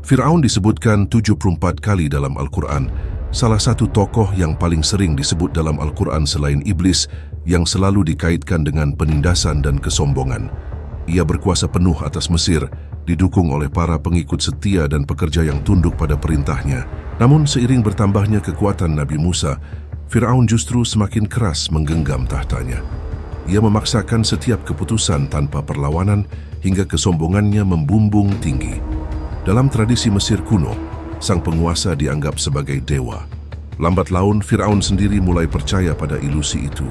Fir'aun disebutkan 74 kali dalam Al-Quran, salah satu tokoh yang paling sering disebut dalam Al-Quran selain iblis yang selalu dikaitkan dengan penindasan dan kesombongan. Ia berkuasa penuh atas Mesir, didukung oleh para pengikut setia dan pekerja yang tunduk pada perintahnya. Namun seiring bertambahnya kekuatan Nabi Musa, Fir'aun justru semakin keras menggenggam tahtanya. Ia memaksakan setiap keputusan tanpa perlawanan hingga kesombongannya membumbung tinggi. Dalam tradisi Mesir kuno, sang penguasa dianggap sebagai dewa. Lambat laun, Fir'aun sendiri mulai percaya pada ilusi itu.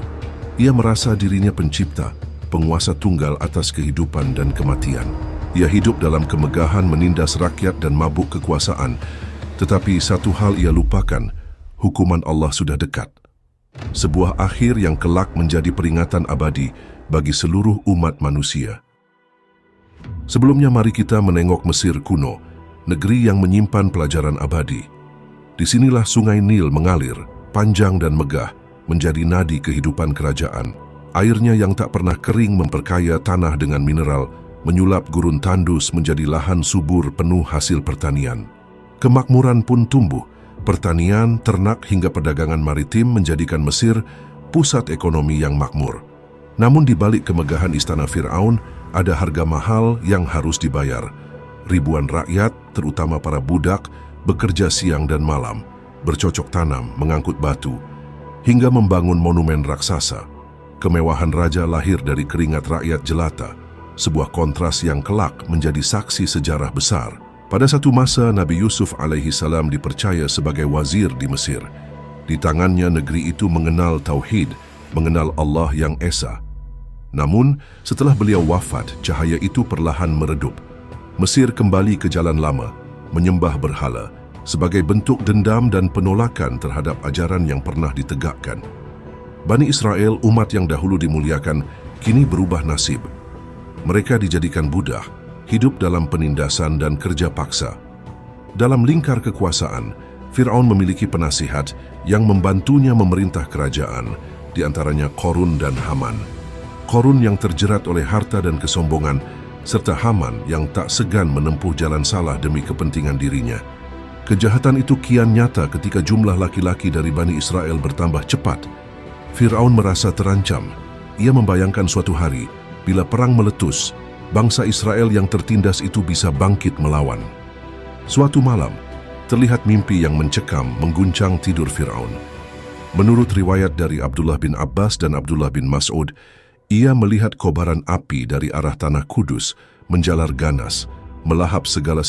Ia merasa dirinya pencipta, penguasa tunggal atas kehidupan dan kematian. Ia hidup dalam kemegahan menindas rakyat dan mabuk kekuasaan. Tetapi satu hal ia lupakan, hukuman Allah sudah dekat. Sebuah akhir yang kelak menjadi peringatan abadi bagi seluruh umat manusia. Sebelumnya mari kita menengok Mesir kuno, negeri yang menyimpan pelajaran abadi. Disinilah sungai Nil mengalir, panjang dan megah, menjadi nadi kehidupan kerajaan. Airnya yang tak pernah kering memperkaya tanah dengan mineral, menyulap gurun tandus menjadi lahan subur penuh hasil pertanian. Kemakmuran pun tumbuh, pertanian, ternak hingga perdagangan maritim menjadikan Mesir pusat ekonomi yang makmur. Namun di balik kemegahan istana Fir'aun, ada harga mahal yang harus dibayar. Ribuan rakyat, terutama para budak, bekerja siang dan malam, bercocok tanam, mengangkut batu, hingga membangun monumen raksasa. Kemewahan raja lahir dari keringat rakyat jelata, sebuah kontras yang kelak menjadi saksi sejarah besar. Pada satu masa, Nabi Yusuf alaihi salam dipercaya sebagai wazir di Mesir. Di tangannya negeri itu mengenal tauhid, mengenal Allah yang esa. Namun, setelah beliau wafat, cahaya itu perlahan meredup. Mesir kembali ke jalan lama, menyembah berhala, sebagai bentuk dendam dan penolakan terhadap ajaran yang pernah ditegakkan. Bani Israel, umat yang dahulu dimuliakan, kini berubah nasib. Mereka dijadikan budak, hidup dalam penindasan dan kerja paksa. Dalam lingkar kekuasaan, Fir'aun memiliki penasihat yang membantunya memerintah kerajaan, di antaranya Qarun dan Haman. Qarun yang terjerat oleh harta dan kesombongan, serta Haman yang tak segan menempuh jalan salah demi kepentingan dirinya. Kejahatan itu kian nyata ketika jumlah laki-laki dari Bani Israel bertambah cepat. Fir'aun merasa terancam. Ia membayangkan suatu hari, bila perang meletus, bangsa Israel yang tertindas itu bisa bangkit melawan. Suatu malam, terlihat mimpi yang mencekam mengguncang tidur Fir'aun. Menurut riwayat dari Abdullah bin Abbas dan Abdullah bin Mas'ud, ia melihat kobaran api dari arah tanah Kudus menjalar ganas, melahap segala